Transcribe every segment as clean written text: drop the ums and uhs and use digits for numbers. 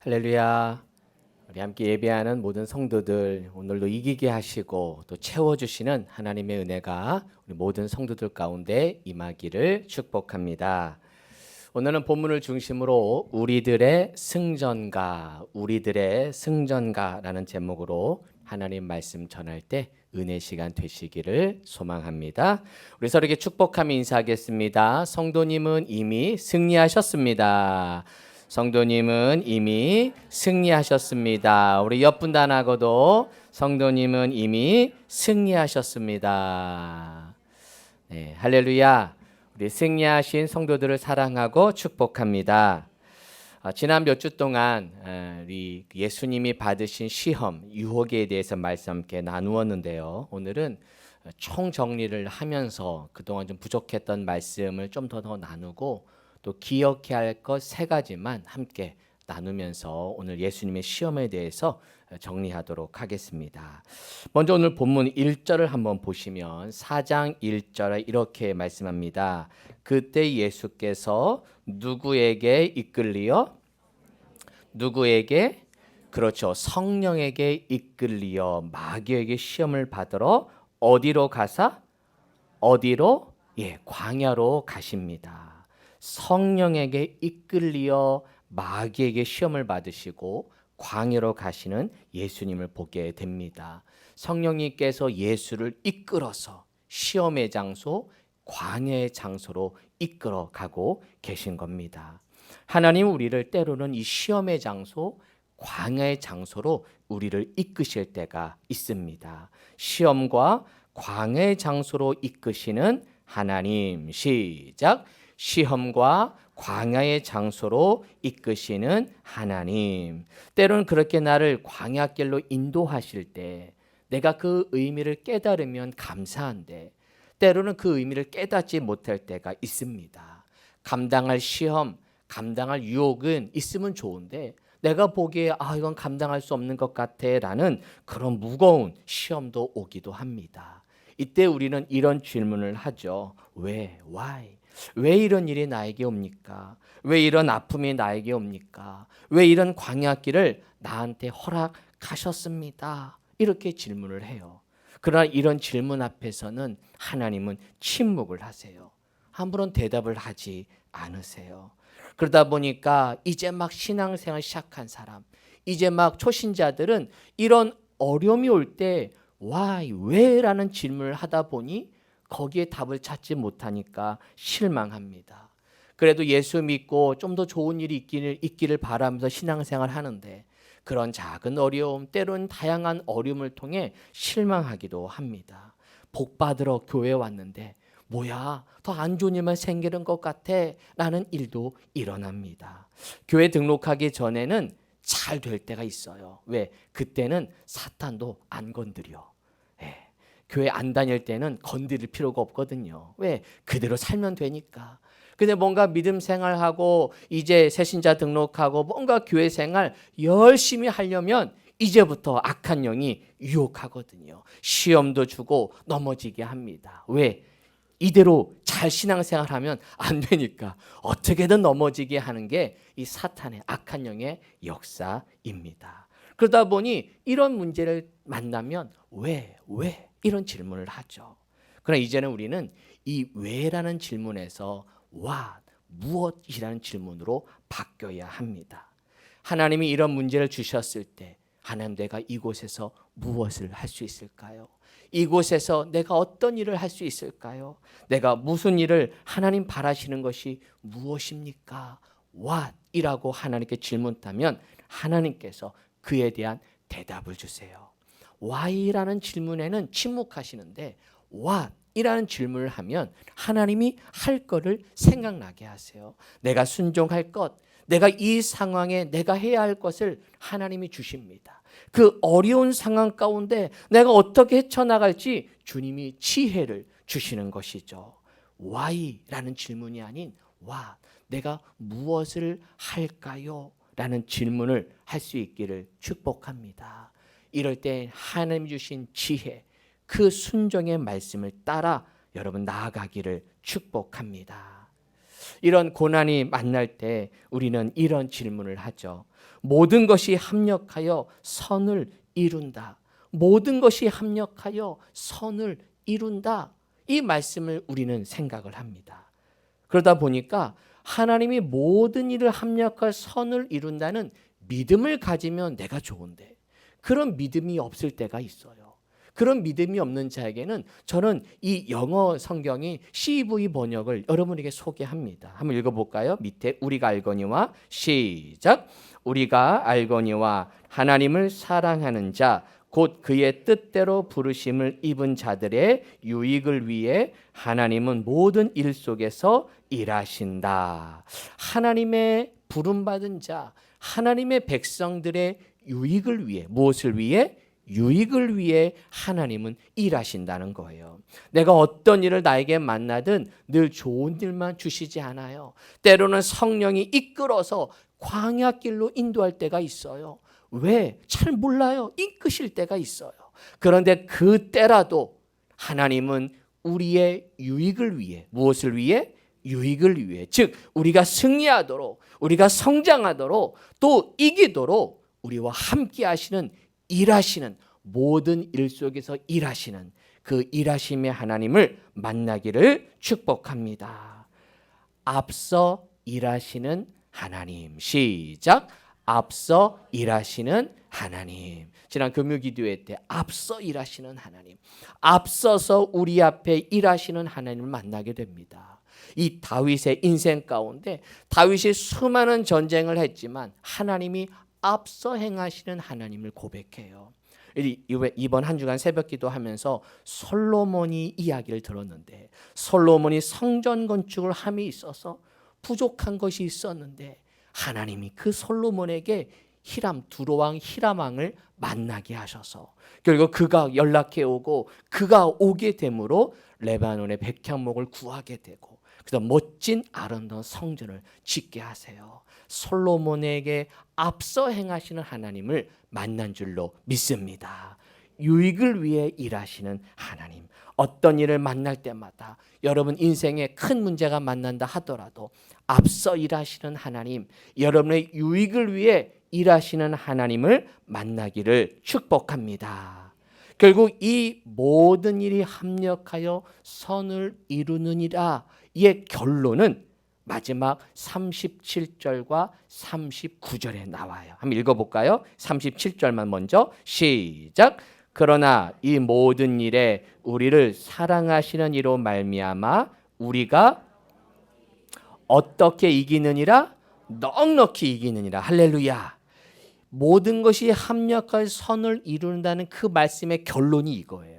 할렐루야. 우리 함께 예배하는 모든 성도들 오늘도 이기게 하시고 또 채워주시는 하나님의 은혜가 우리 모든 성도들 가운데 임하기를 축복합니다. 오늘은 본문을 중심으로 우리들의 승전가라는 제목으로 하나님 말씀 전할 때 은혜 시간 되시기를 소망합니다. 우리 서로에게 축복하며 인사하겠습니다. 성도님은 이미 승리하셨습니다. 성도님은 이미 승리하셨습니다. 우리 옆분단하고도 성도님은 이미 승리하셨습니다. 네, 할렐루야. 우리 승리하신 성도들을 사랑하고 축복합니다. 지난 몇 주 동안 우리 예수님이 받으신 시험, 유혹에 대해서 말씀 함께 나누었는데요. 오늘은 총 정리를 하면서 그동안 좀 부족했던 말씀을 좀 더 나누고 또 기억해야 할 것 세 가지만 함께 나누면서 오늘 예수님의 시험에 대해서 정리하도록 하겠습니다. 먼저 오늘 본문 1절을 한번 보시면 4장 1절에 이렇게 말씀합니다. 그때 예수께서 누구에게 그렇죠. 성령에게 이끌리어 마귀에게 시험을 받으러 어디로 가사? 광야로 가십니다. 성령에게 이끌리어 마귀에게 시험을 받으시고 광야로 가시는 예수님을 보게 됩니다. 성령님께서 예수를 이끌어서 시험의 장소, 광야의 장소로 이끌어 가고 계신 겁니다. 하나님 우리를 때로는 이 시험의 장소, 광야의 장소로 우리를 이끄실 때가 있습니다. 시험과 광야의 장소로 이끄시는 하나님. 시작. 시험과 광야의 장소로 이끄시는 하나님. 때로는 그렇게 나를 광야길로 인도하실 때 내가 그 의미를 깨달으면 감사한데 때로는 그 의미를 깨닫지 못할 때가 있습니다. 감당할 시험, 감당할 유혹은 있으면 좋은데 내가 보기에 이건 감당할 수 없는 것 같아 라는 그런 무거운 시험도 오기도 합니다. 이때 우리는 이런 질문을 하죠. 왜? Why? 왜 이런 일이 나에게 옵니까? 왜 이런 아픔이 나에게 옵니까? 왜 이런 광야길을 나한테 허락하셨습니다? 이렇게 질문을 해요. 그러나 이런 질문 앞에서는 하나님은 침묵을 하세요. 아무런 대답을 하지 않으세요. 그러다 보니까 이제 막 신앙생활 시작한 사람, 이제 막 초신자들은 이런 어려움이 올 때 why, 왜라는 질문을 하다 보니 거기에 답을 찾지 못하니까 실망합니다. 그래도 예수 믿고 좀 더 좋은 일이 있기를 바라면서 신앙생활 하는데 그런 작은 어려움, 때로는 다양한 어려움을 통해 실망하기도 합니다. 복 받으러 교회 왔는데 뭐야, 더 안 좋은 일만 생기는 것 같아 라는 일도 일어납니다. 교회 등록하기 전에는 잘 될 때가 있어요. 왜? 그때는 사탄도 안 건드려. 교회 안 다닐 때는 건드릴 필요가 없거든요. 왜? 그대로 살면 되니까. 근데 뭔가 믿음 생활하고 이제 새신자 등록하고 뭔가 교회 생활 열심히 하려면 이제부터 악한 영이 유혹하거든요. 시험도 주고 넘어지게 합니다. 왜? 이대로 잘 신앙생활하면 안 되니까 어떻게든 넘어지게 하는 게 이 사탄의 악한 영의 역사입니다. 그러다 보니 이런 문제를 만나면 왜? 이런 질문을 하죠. 그러나 이제는 우리는 이 왜라는 질문에서 what, 무엇이라는 질문으로 바뀌어야 합니다. 하나님이 이런 문제를 주셨을 때 하나님 내가 이곳에서 무엇을 할 수 있을까요? 이곳에서 내가 어떤 일을 할 수 있을까요? 내가 무슨 일을 하나님 바라시는 것이 무엇입니까? what 이라고 하나님께 질문하면 하나님께서 그에 대한 대답을 주세요. why라는 질문에는 침묵하시는데 what 이라는 질문을 하면 하나님이 할 거를 생각나게 하세요. 내가 순종할 것, 내가 이 상황에 내가 해야 할 것을 하나님이 주십니다. 그 어려운 상황 가운데 내가 어떻게 헤쳐나갈지 주님이 지혜를 주시는 것이죠. why라는 질문이 아닌 what, 내가 무엇을 할까요? 라는 질문을 할 수 있기를 축복합니다. 이럴 때 하나님 주신 지혜, 그 순종의 말씀을 따라 여러분 나아가기를 축복합니다. 이런 고난이 만날 때 우리는 이런 질문을 하죠. 모든 것이 합력하여 선을 이룬다. 모든 것이 합력하여 선을 이룬다. 이 말씀을 우리는 생각을 합니다. 그러다 보니까 하나님이 모든 일을 합력할 선을 이룬다는 믿음을 가지면 내가 좋은데 그런 믿음이 없을 때가 있어요. 그런 믿음이 없는 자에게는 저는 이 영어 성경이 CV 번역을 여러분에게 소개합니다. 한번 읽어볼까요? 밑에 우리가 알거니와 시작. 우리가 알거니와 하나님을 사랑하는 자 곧 그의 뜻대로 부르심을 입은 자들의 유익을 위해 하나님은 모든 일 속에서 일하신다. 하나님의 부름받은 자, 하나님의 백성들의 유익을 위해, 무엇을 위해? 유익을 위해 하나님은 일하신다는 거예요. 내가 어떤 일을 나에게 만나든 늘 좋은 일만 주시지 않아요. 때로는 성령이 이끌어서 광야길로 인도할 때가 있어요. 왜? 잘 몰라요. 이끄실 때가 있어요. 그런데 그때라도 하나님은 우리의 유익을 위해, 무엇을 위해? 유익을 위해, 즉 우리가 승리하도록, 우리가 성장하도록, 또 이기도록 우리와 함께 하시는, 일하시는, 모든 일 속에서 일하시는 그 일하심의 하나님을 만나기를 축복합니다. 앞서 일하시는 하나님. 시작. 앞서 일하시는 하나님. 지난 금요기도회 때 앞서 일하시는 하나님, 앞서서 우리 앞에 일하시는 하나님을 만나게 됩니다. 이 다윗의 인생 가운데 다윗이 수많은 전쟁을 했지만 하나님이 앞서 행하시는 하나님을 고백해요. 이번 한 주간 새벽기도 하면서 솔로몬이 이야기를 들었는데, 솔로몬이 성전 건축을 함에 있어서 부족한 것이 있었는데 하나님이 그 솔로몬에게 두로왕 히람왕을 만나게 하셔서 결국 그가 연락해 오고 그가 오게 되므로 레바논의 백향목을 구하게 되고 그래서 멋진 아름다운 성전을 짓게 하세요. 솔로몬에게 앞서 행하시는 하나님을 만난 줄로 믿습니다. 유익을 위해 일하시는 하나님. 어떤 일을 만날 때마다 여러분 인생에 큰 문제가 만난다 하더라도 앞서 일하시는 하나님, 여러분의 유익을 위해 일하시는 하나님을 만나기를 축복합니다. 결국 이 모든 일이 합력하여 선을 이루느니라, 이의 결론은 마지막 37절과 39절에 나와요. 한번 읽어볼까요? 37절만 먼저 시작. 그러나 이 모든 일에 우리를 사랑하시는 이로 말미암아 우리가 어떻게 이기느니라? 넉넉히 이기느니라. 할렐루야. 모든 것이 합력할 선을 이룬다는 그 말씀의 결론이 이거예요.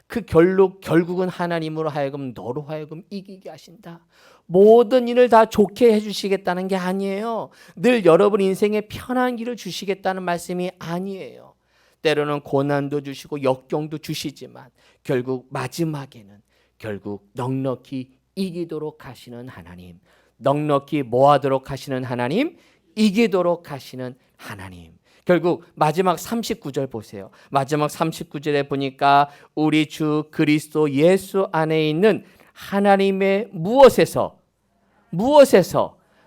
그 결국은 하나님으로 하여금 너로 하여금 이기게 하신다. 모든 일을 다 좋게 해주시겠다는 게 아니에요. 늘 여러분 인생에 편한 길을 주시겠다는 말씀이 아니에요. 때로는 고난도 주시고 역경도 주시지만 결국 마지막에는 결국 넉넉히 이기도록 하시는 하나님, 넉넉히 뭐하도록 하시는 하나님, 이기도록 하시는 하나님. 결국 마지막 39절 보세요. 마지막 39절에 보니까 우리 주 그리스도 예수 안에 있는 하나님의 무엇에서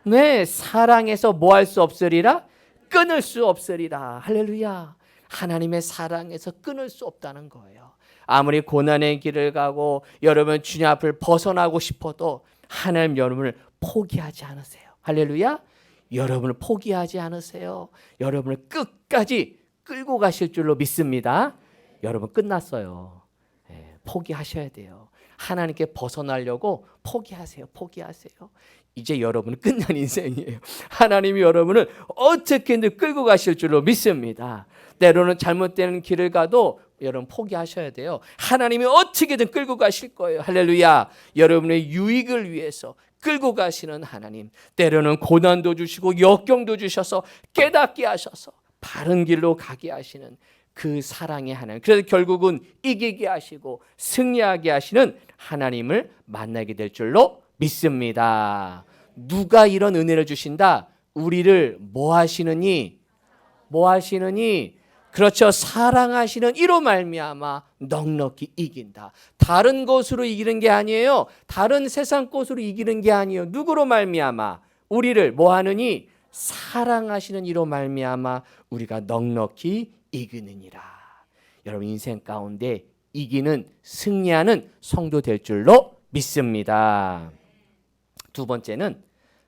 네, 사랑에서 뭐 할 수 없으리라? 끊을 수 없으리라. 할렐루야. 하나님의 사랑에서 끊을 수 없다는 거예요. 아무리 고난의 길을 가고 여러분 주님 앞을 벗어나고 싶어도 하나님 여러분을 포기하지 않으세요. 할렐루야. 여러분을 포기하지 않으세요. 여러분을 끝까지 끌고 가실 줄로 믿습니다. 여러분 끝났어요. 포기하셔야 돼요. 하나님께 벗어나려고 포기하세요. 이제 여러분은 끝난 인생이에요. 하나님이 여러분을 어떻게든 끌고 가실 줄로 믿습니다. 때로는 잘못된 길을 가도 여러분 포기하셔야 돼요. 하나님이 어떻게든 끌고 가실 거예요. 할렐루야. 여러분의 유익을 위해서 끌고 가시는 하나님, 때로는 고난도 주시고 역경도 주셔서 깨닫게 하셔서 바른 길로 가게 하시는 그 사랑의 하나님, 그래서 결국은 이기게 하시고 승리하게 하시는 하나님을 만나게 될 줄로 믿습니다. 누가 이런 은혜를 주신다? 우리를 뭐 하시느니? 그렇죠. 사랑하시는 이로 말미암아 넉넉히 이긴다. 다른 것으로 이기는 게 아니에요. 다른 세상 것으로 이기는 게 아니에요. 누구로 말미암아? 우리를 뭐 하느니? 사랑하시는 이로 말미암아 우리가 넉넉히 이기느니라. 여러분 인생 가운데 이기는, 승리하는 성도 될 줄로 믿습니다. 두 번째는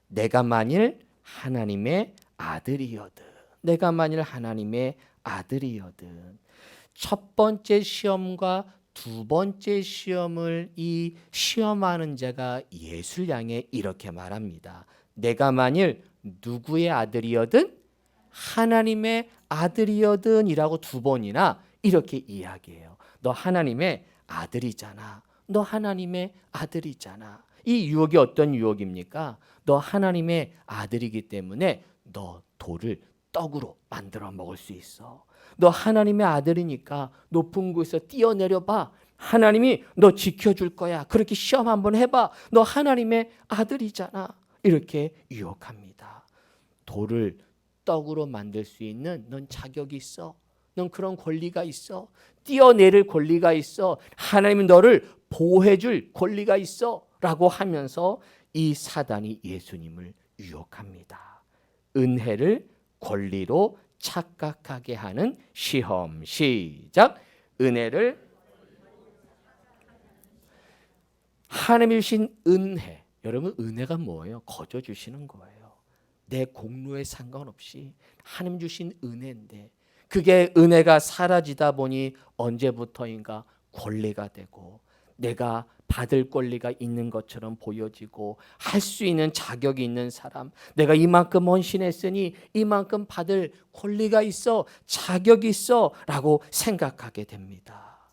내가 만일 하나님의 아들이거든. 내가 만일 하나님의 아들이거든. 첫 번째 시험과 두 번째 시험을 이 시험하는 자가 예수를 향해 이렇게 말합니다. 내가 만일 누구의 아들이거든? 하나님의 아들이거든 이라고 두 번이나 이렇게 이야기해요. 너 하나님의 아들이잖아. 너 하나님의 아들이잖아. 이 유혹이 어떤 유혹입니까? 너 하나님의 아들이기 때문에 너 돌을 떡으로 만들어 먹을 수 있어. 너 하나님의 아들이니까 높은 곳에서 뛰어내려 봐. 하나님이 너 지켜줄 거야. 그렇게 시험 한번 해봐. 너 하나님의 아들이잖아. 이렇게 유혹합니다. 돌을 떡으로 만들 수 있는 넌 자격이 있어. 넌 그런 권리가 있어. 뛰어내릴 권리가 있어. 하나님이 너를 보호해줄 권리가 있어. 라고 하면서 이 사단이 예수님을 유혹합니다. 은혜를 권리로 착각하게 하는 시험. 시작. 은혜를 하나님이 주신 은혜. 여러분 은혜가 뭐예요? 거저 주시는 거예요. 내 공로에 상관없이 하나님 주신 은혜인데 그게 은혜가 사라지다 보니 언제부터인가 권리가 되고 내가 받을 권리가 있는 것처럼 보여지고 할 수 있는 자격이 있는 사람, 내가 이만큼 헌신했으니 이만큼 받을 권리가 있어, 자격이 있어 라고 생각하게 됩니다.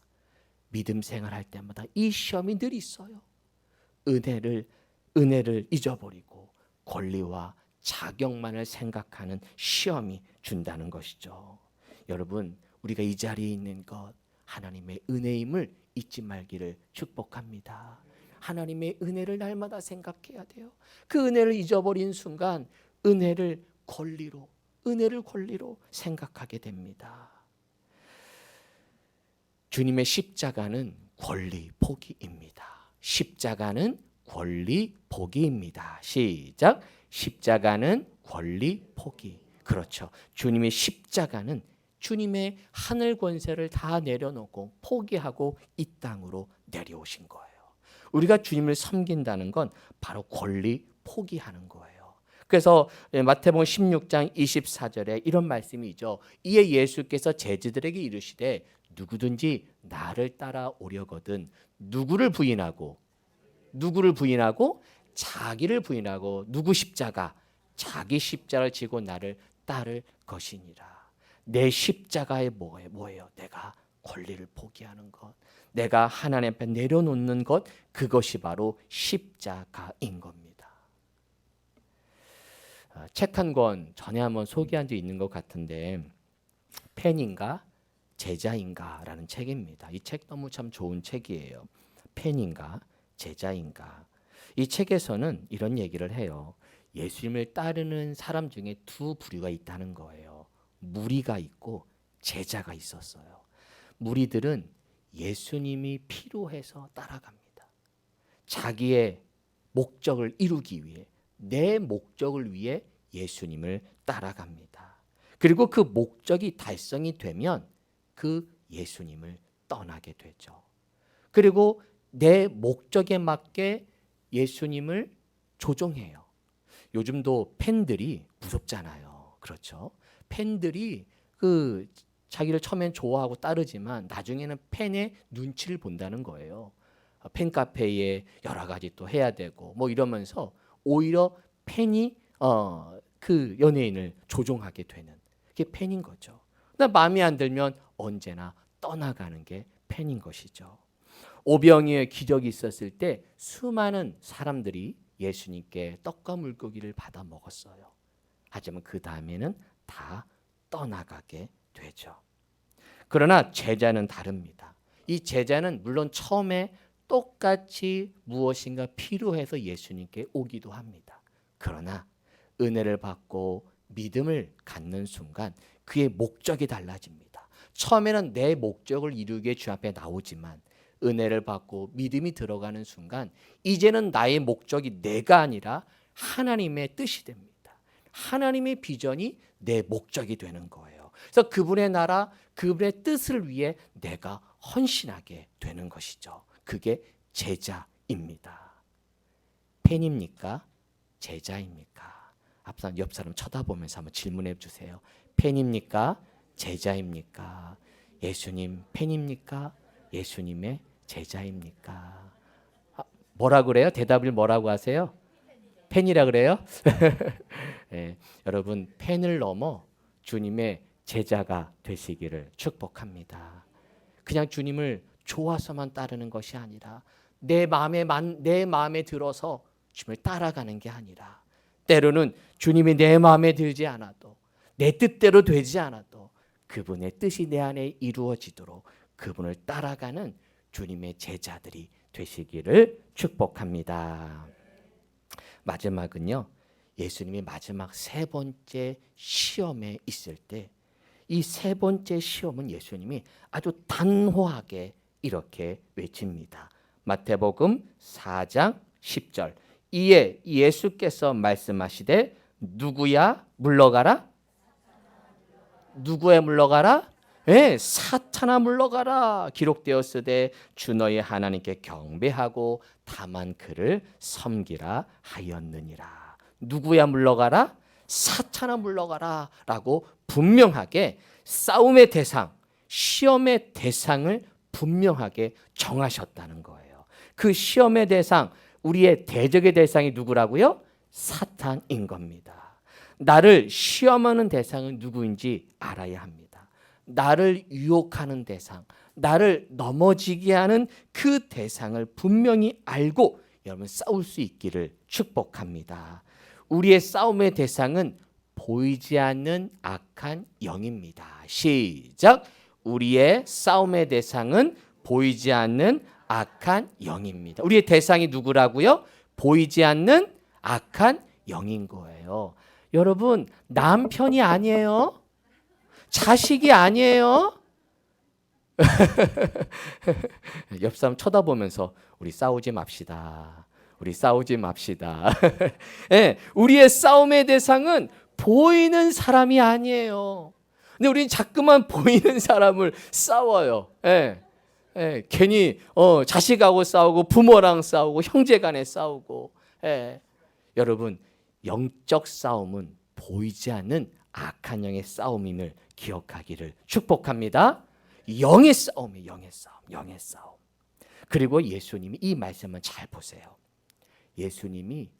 믿음 생활할 때마다 이 시험이 늘 있어요. 은혜를 잊어버리고 권리와 자격만을 생각하는 시험이 준다는 것이죠. 여러분 우리가 이 자리에 있는 것 하나님의 은혜임을 잊지 말기를 축복합니다. 하나님의 은혜를 날마다 생각해야 돼요. 그 은혜를 잊어버린 순간 은혜를 권리로 생각하게 됩니다. 주님의 십자가는 권리 포기입니다. 십자가는 권리 포기입니다. 시작. 십자가는 권리 포기. 그렇죠. 주님의 십자가는 주님의 하늘 권세를 다 내려놓고 포기하고 이 땅으로 내려오신 거예요. 우리가 주님을 섬긴다는 건 바로 권리 포기하는 거예요. 그래서 마태복음 16장 24절에 이런 말씀이 있죠. 이에 예수께서 제자들에게 이르시되 누구든지 나를 따라오려거든 누구를 부인하고 자기를 부인하고 누구 십자가? 자기 십자가를 지고 나를 따를 것이니라. 내 십자가에 뭐예요? 내가 권리를 포기하는 것, 내가 하나님 앞에 내려놓는 것, 그것이 바로 십자가인 겁니다. 책 한 권 전에 한번 소개한 적 있는 것 같은데 팬인가 제자인가 라는 책입니다. 이 책 너무 참 좋은 책이에요. 팬인가 제자인가. 이 책에서는 이런 얘기를 해요. 예수님을 따르는 사람 중에 두 부류가 있다는 거예요. 무리가 있고 제자가 있었어요. 무리들은 예수님이 필요해서 따라갑니다. 자기의 목적을 이루기 위해, 내 목적을 위해 예수님을 따라갑니다. 그리고 그 목적이 달성이 되면 그 예수님을 떠나게 되죠. 그리고 내 목적에 맞게 예수님을 조종해요. 요즘도 팬들이 무섭잖아요. 그렇죠? 팬들이 자기를 처음엔 좋아하고 따르지만 나중에는 팬의 눈치를 본다는 거예요. 팬카페에 여러 가지 또 해야 되고 뭐 이러면서 오히려 팬이 그 연예인을 조종하게 되는 그게 팬인 거죠. 나 마음에 안 들면 언제나 떠나가는 게 팬인 것이죠. 오병이어의 기적이 있었을 때 수많은 사람들이 예수님께 떡과 물고기를 받아 먹었어요. 하지만 그 다음에는 다 떠나가게 되죠. 그러나 제자는 다릅니다. 이 제자는 물론 처음에 똑같이 무엇인가 필요해서 예수님께 오기도 합니다. 그러나 은혜를 받고 믿음을 갖는 순간 그의 목적이 달라집니다. 처음에는 내 목적을 이루기 위해 주 앞에 나오지만 은혜를 받고 믿음이 들어가는 순간 이제는 나의 목적이 내가 아니라 하나님의 뜻이 됩니다. 하나님의 비전이 내 목적이 되는 거예요. 그래서 그분의 나라, 그분의 뜻을 위해 내가 헌신하게 되는 것이죠. 그게 제자입니다. 팬입니까? 제자입니까? 옆 사람 쳐다보면서 한번 질문해 주세요. 팬입니까? 제자입니까? 예수님 팬입니까? 예수님의 제자입니까? 뭐라 그래요? 대답을 뭐라고 하세요? 팬이라 그래요? 네, 여러분 팬을 넘어 주님의 제자가 되시기를 축복합니다. 그냥 주님을 좋아서만 따르는 것이 아니라 내 마음에 들어서 주님을 따라가는 게 아니라 때로는 주님이 내 마음에 들지 않아도 내 뜻대로 되지 않아도 그분의 뜻이 내 안에 이루어지도록 그분을 따라가는 주님의 제자들이 되시기를 축복합니다. 마지막은요. 예수님이 마지막 세 번째 시험에 있을 때 이 세 번째 시험은 예수님이 아주 단호하게 이렇게 외칩니다. 마태복음 4장 10절. 이에 예수께서 말씀하시되 누구야 물러가라? 누구에 물러가라? 네, 사탄아 물러가라. 기록되었으되 주 너희 하나님께 경배하고 다만 그를 섬기라 하였느니라. 누구야 물러가라? 사탄아 물러가라 라고 분명하게 싸움의 대상, 시험의 대상을 분명하게 정하셨다는 거예요. 그 시험의 대상, 우리의 대적의 대상이 누구라고요? 사탄인 겁니다. 나를 시험하는 대상은 누구인지 알아야 합니다. 나를 유혹하는 대상, 나를 넘어지게 하는 그 대상을 분명히 알고 여러분 싸울 수 있기를 축복합니다. 우리의 싸움의 대상은 보이지 않는 악한 영입니다. 시작. 우리의 싸움의 대상은 보이지 않는 악한 영입니다. 우리의 대상이 누구라고요? 보이지 않는 악한 영인 거예요. 여러분, 남편이 아니에요. 자식이 아니에요. 옆 사람 쳐다보면서 우리 싸우지 맙시다. 우리 싸우지 맙시다. 네, 우리의 싸움의 대상은 보이는 사람이 아니에요. 근데 우리는 자꾸만 보이는 사람을 싸워요. 네, 네, 괜히 자식하고 싸우고 부모랑 싸우고 형제간에 싸우고. 네. 여러분 영적 싸움은 보이지 않는 악한 영의 싸움임을 기억하기를 축복합니다. 영의 싸움이에요. 영의 싸움, 영의 싸움. 그리고 예수님이 이 말씀은 잘 보세요. 예수님이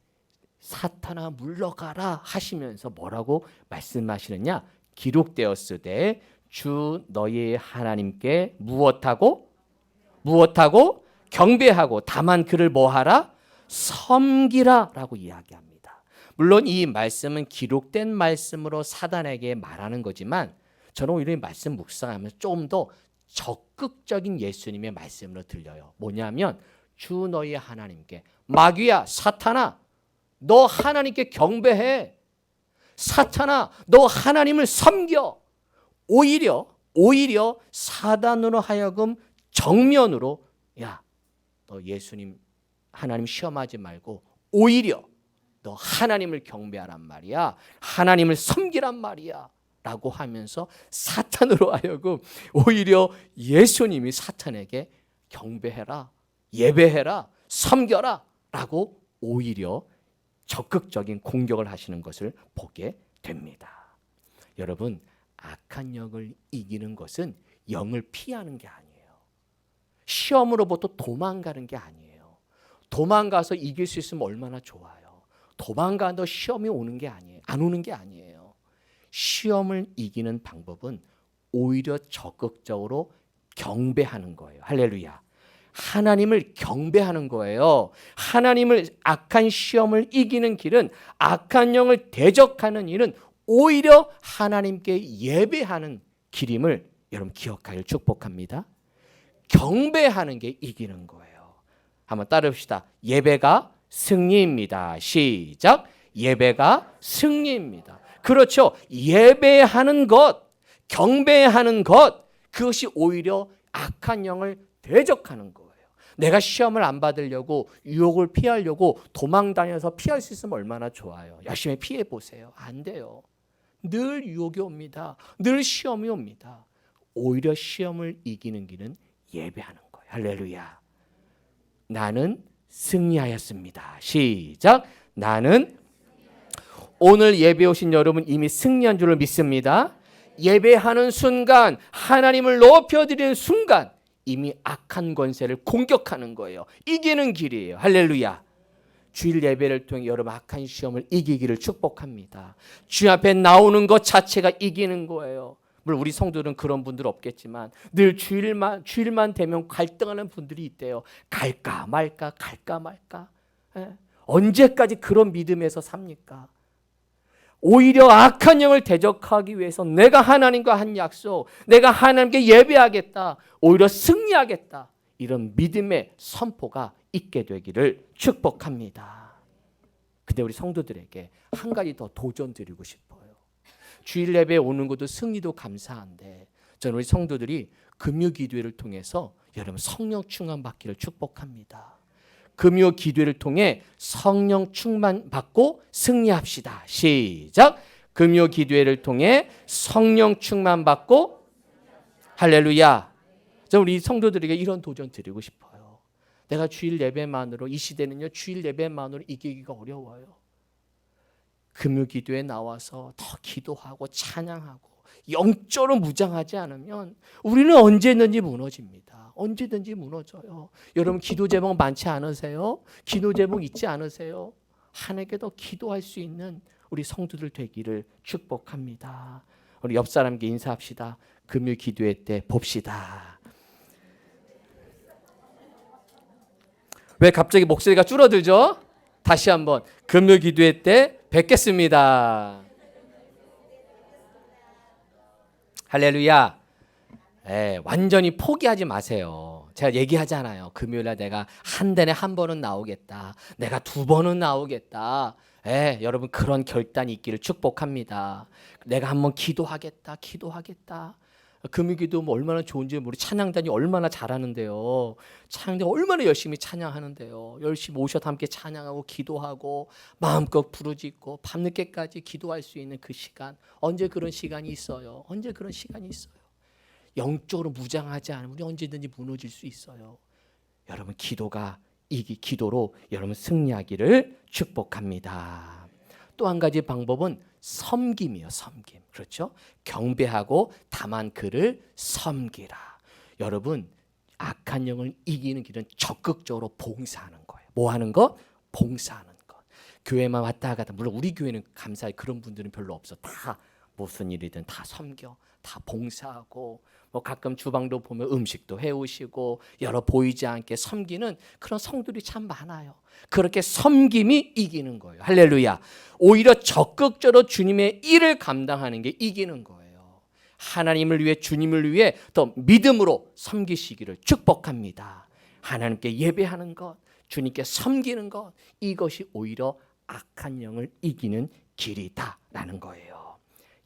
사탄아 물러가라 하시면서 뭐라고 말씀하시느냐? 기록되었으되 주 너희 하나님께 무엇하고 경배하고 다만 그를 뭐하라? 섬기라 라고 이야기합니다. 물론 이 말씀은 기록된 말씀으로 사단에게 말하는 거지만 저는 오히려 이 말씀 묵상하면서 좀 더 적극적인 예수님의 말씀으로 들려요. 뭐냐면 주 너희 하나님께, 마귀야 사탄아 너 하나님께 경배해. 사탄아 너 하나님을 섬겨. 오히려 사단으로 하여금 정면으로 야 너 예수님 하나님 시험하지 말고 오히려 너 하나님을 경배하란 말이야. 하나님을 섬기란 말이야. 라고 하면서 사탄으로 하여금 오히려 예수님이 사탄에게 경배해라, 예배해라, 섬겨라 라고 오히려 적극적인 공격을 하시는 것을 보게 됩니다. 여러분 악한 영을 이기는 것은 영을 피하는 게 아니에요. 시험으로부터 도망가는 게 아니에요. 도망가서 이길 수 있으면 얼마나 좋아요. 도망가도 시험이 오는 게 아니에요. 안 오는 게 아니에요. 시험을 이기는 방법은 오히려 적극적으로 경배하는 거예요. 할렐루야. 하나님을 경배하는 거예요. 하나님을 악한 시험을 이기는 길은 악한 영을 대적하는 일은 오히려 하나님께 예배하는 길임을 여러분 기억하길 축복합니다. 경배하는 게 이기는 거예요. 한번 따라합시다. 예배가 승리입니다. 시작. 예배가 승리입니다. 그렇죠. 예배하는 것, 경배하는 것, 그것이 오히려 악한 영을 대적하는 거예요. 내가 시험을 안 받으려고 유혹을 피하려고 도망다녀서 피할 수 있으면 얼마나 좋아요. 열심히 피해 보세요. 안 돼요. 늘 유혹이 옵니다. 늘 시험이 옵니다. 오히려 시험을 이기는 길은 예배하는 거예요. 할렐루야. 나는 승리하였습니다. 시작. 나는 오늘 예배 오신 여러분 이미 승리한 줄을 믿습니다. 예배하는 순간, 하나님을 높여드리는 순간 이미 악한 권세를 공격하는 거예요. 이기는 길이에요. 할렐루야. 주일 예배를 통해 여러분 악한 시험을 이기기를 축복합니다. 주 앞에 나오는 것 자체가 이기는 거예요. 물론 우리 성도들은 그런 분들 없겠지만 늘 주일만 되면 갈등하는 분들이 있대요. 갈까 말까 갈까 말까. 언제까지 그런 믿음에서 삽니까? 오히려 악한 영을 대적하기 위해서 내가 하나님과 한 약속, 내가 하나님께 예배하겠다, 오히려 승리하겠다, 이런 믿음의 선포가 있게 되기를 축복합니다. 근데 우리 성도들에게 한 가지 더 도전 드리고 싶어요. 주일 예배에 오는 것도 승리도 감사한데 저는 우리 성도들이 금요 기도회를 통해서 여러분 성령 충만 받기를 축복합니다. 금요 기도회를 통해 성령 충만 받고 승리합시다. 시작. 금요 기도회를 통해 성령 충만 받고 할렐루야. 저는 우리 성도들에게 이런 도전 드리고 싶어요. 내가 주일 예배만으로, 이 시대는요 주일 예배만으로 이기기가 어려워요. 금요 기도에 나와서 더 기도하고 찬양하고 영적으로 무장하지 않으면 우리는 언제든지 무너집니다. 언제든지 무너져요. 여러분 기도 제목 많지 않으세요? 기도 제목 있지 않으세요? 하나님께 더 기도할 수 있는 우리 성도들 되기를 축복합니다. 우리 옆 사람께 인사합시다. 금요 기도회 때 봅시다. 왜 갑자기 목소리가 줄어들죠? 다시 한번 금요 기도회 때 뵙겠습니다. 할렐루야. 완전히 포기하지 마세요. 제가 얘기하잖아요. 금요일에 내가 한 달에 한 번은 나오겠다. 내가 두 번은 나오겠다. 여러분 그런 결단이 있기를 축복합니다. 내가 한번 기도하겠다. 금요기도 얼마나 좋은지 모르. 찬양단이 얼마나 잘하는데요. 찬양단 얼마나 열심히 찬양하는데요. 열심히 오셔서 함께 찬양하고 기도하고 마음껏 부르짖고 밤늦게까지 기도할 수 있는 그 시간. 언제 그런 시간이 있어요? 언제 그런 시간이 있어요? 영적으로 무장하지 않으면 우리 언제든지 무너질 수 있어요. 여러분 기도로 여러분 승리하기를 축복합니다. 또 한 가지 방법은 섬김이요. 섬김. 그렇죠? 경배하고 다만 그를 섬기라. 여러분 악한 영을 이기는 길은 적극적으로 봉사하는 거예요. 뭐 하는 것? 봉사하는 것. 교회만 왔다 갔다. 물론 우리 교회는 감사히 그런 분들은 별로 없어. 다 무슨 일이든 다 섬겨. 다 봉사하고 뭐 가끔 주방도 보면 음식도 해오시고 여러 보이지 않게 섬기는 그런 성들이 참 많아요. 그렇게 섬김이 이기는 거예요. 할렐루야. 오히려 적극적으로 주님의 일을 감당하는 게 이기는 거예요. 하나님을 위해 주님을 위해 더 믿음으로 섬기시기를 축복합니다. 하나님께 예배하는 것, 주님께 섬기는 것, 이것이 오히려 악한 영을 이기는 길이다라는 거예요.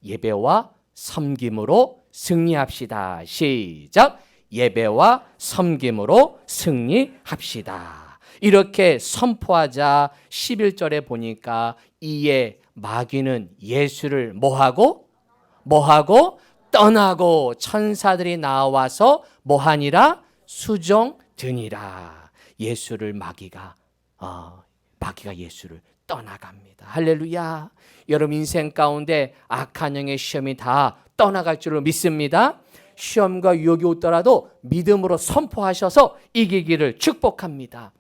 예배와 섬김으로 승리합시다. 시작. 예배와 섬김으로 승리합시다. 이렇게 선포하자 11절에 보니까 이에 마귀는 예수를 뭐하고 떠나고 천사들이 나와서 뭐하니라? 수종드니라. 예수를 마귀가 예수를 떠나갑니다. 할렐루야. 여러분 인생 가운데 악한 영의 시험이 다 떠나갈 줄로 믿습니다. 시험과 유혹이 오더라도 믿음으로 선포하셔서 이기기를 축복합니다.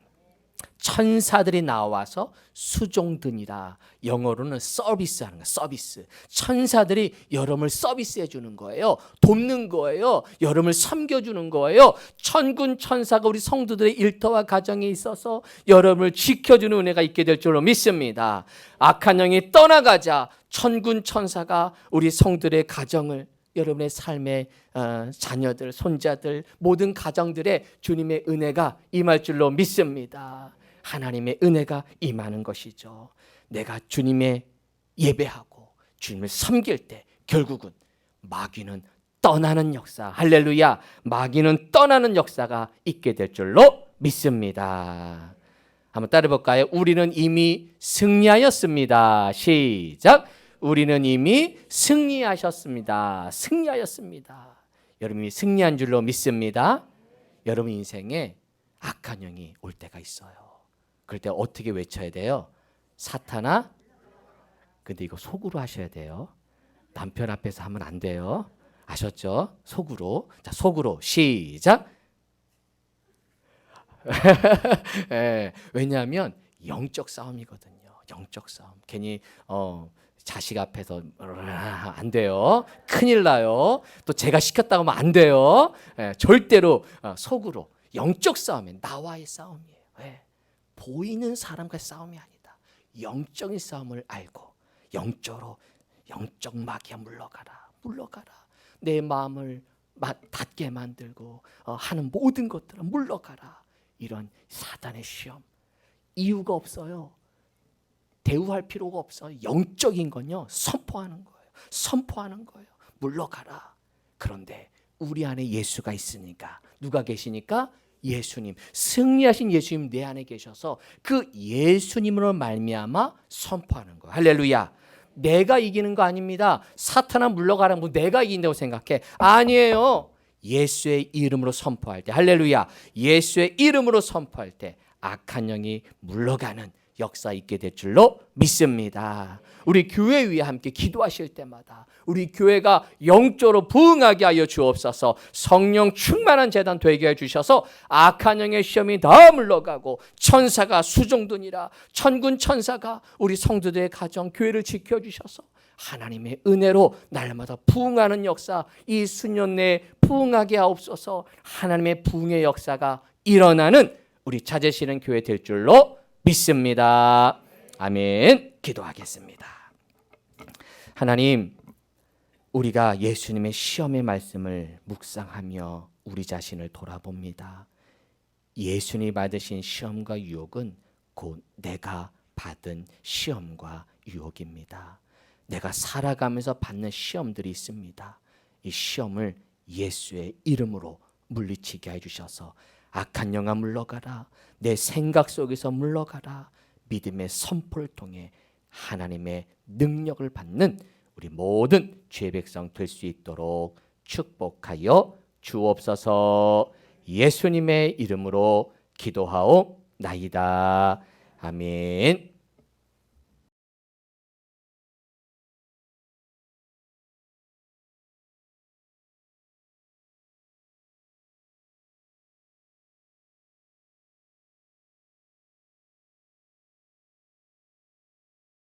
천사들이 나와서 수종드니라. 영어로는 서비스하는 거예요. 서비스. 천사들이 여러분을 서비스해 주는 거예요. 돕는 거예요. 여러분을 섬겨주는 거예요. 천군 천사가 우리 성도들의 일터와 가정에 있어서 여러분을 지켜주는 은혜가 있게 될 줄로 믿습니다. 악한 영이 떠나가자 천군 천사가 우리 성도들의 가정을, 여러분의 삶의 자녀들, 손자들, 모든 가정들의 주님의 은혜가 임할 줄로 믿습니다. 하나님의 은혜가 임하는 것이죠. 내가 주님의 예배하고 주님을 섬길 때 결국은 마귀는 떠나는 역사, 할렐루야, 마귀는 떠나는 역사가 있게 될 줄로 믿습니다. 한번 따라해볼까요? 우리는 이미 승리하였습니다. 시작. 우리는 이미 승리하셨습니다. 승리하였습니다. 여러분이 승리한 줄로 믿습니다. 여러분 인생에 악한 영이 올 때가 있어요. 그럴 때 어떻게 외쳐야 돼요? 사탄아, 근데 이거 속으로 하셔야 돼요. 남편 앞에서 하면 안 돼요. 아셨죠? 속으로. 자, 속으로 시작. 예, 왜냐하면 영적 싸움이거든요. 영적 싸움. 괜히 자식 앞에서 안 돼요. 큰일 나요. 또 제가 시켰다고 하면 안 돼요. 예, 절대로 속으로. 영적 싸움이 나와의 싸움이에요. 왜? 보이는 사람과의 싸움이 아니다. 영적인 싸움을 알고 영적으로 영적 마귀야 물러가라. 물러가라. 내 마음을 닫게 만들고 하는 모든 것들은 물러가라. 이런 사단의 시험. 이유가 없어요. 대우할 필요가 없어요. 영적인 건요. 선포하는 거예요. 선포하는 거예요. 물러가라. 그런데 우리 안에 예수가 있으니까 누가 계시니까? 예수님. 승리하신 예수님 내 안에 계셔서 그 예수님으로 말미암아 선포하는 거예요. 할렐루야. 내가 이기는 거 아닙니다. 사탄아 물러가라는 거 내가 이긴다고 생각해. 아니에요. 예수의 이름으로 선포할 때, 할렐루야, 예수의 이름으로 선포할 때 악한 영이 물러가는 역사 있게 될 줄로 믿습니다. 우리 교회 위에 함께 기도하실 때마다 우리 교회가 영적으로 부흥하게 하여 주옵소서. 성령 충만한 재단 되게 해주셔서 악한 영의 시험이 다 물러가고 천사가 수종드니라 천군 천사가 우리 성도들의 가정 교회를 지켜주셔서 하나님의 은혜로 날마다 부흥하는 역사 이 수년 내에 부흥하게 하옵소서. 하나님의 부흥의 역사가 일어나는 우리 찾으시는 교회 될 줄로 믿습니다. 아멘. 기도하겠습니다. 하나님, 우리가 예수님의 시험의 말씀을 묵상하며 우리 자신을 돌아봅니다. 예수님이 받으신 시험과 유혹은 곧 내가 받은 시험과 유혹입니다. 내가 살아가면서 받는 시험들이 있습니다. 이 시험을 예수의 이름으로 물리치게 해주셔서 악한 영아 물러가라. 내 생각 속에서 물러가라. 믿음의 선포를 통해 하나님의 능력을 받는 우리 모든 죄 백성 될 수 있도록 축복하여 주옵소서. 예수님의 이름으로 기도하옵나이다. 아멘.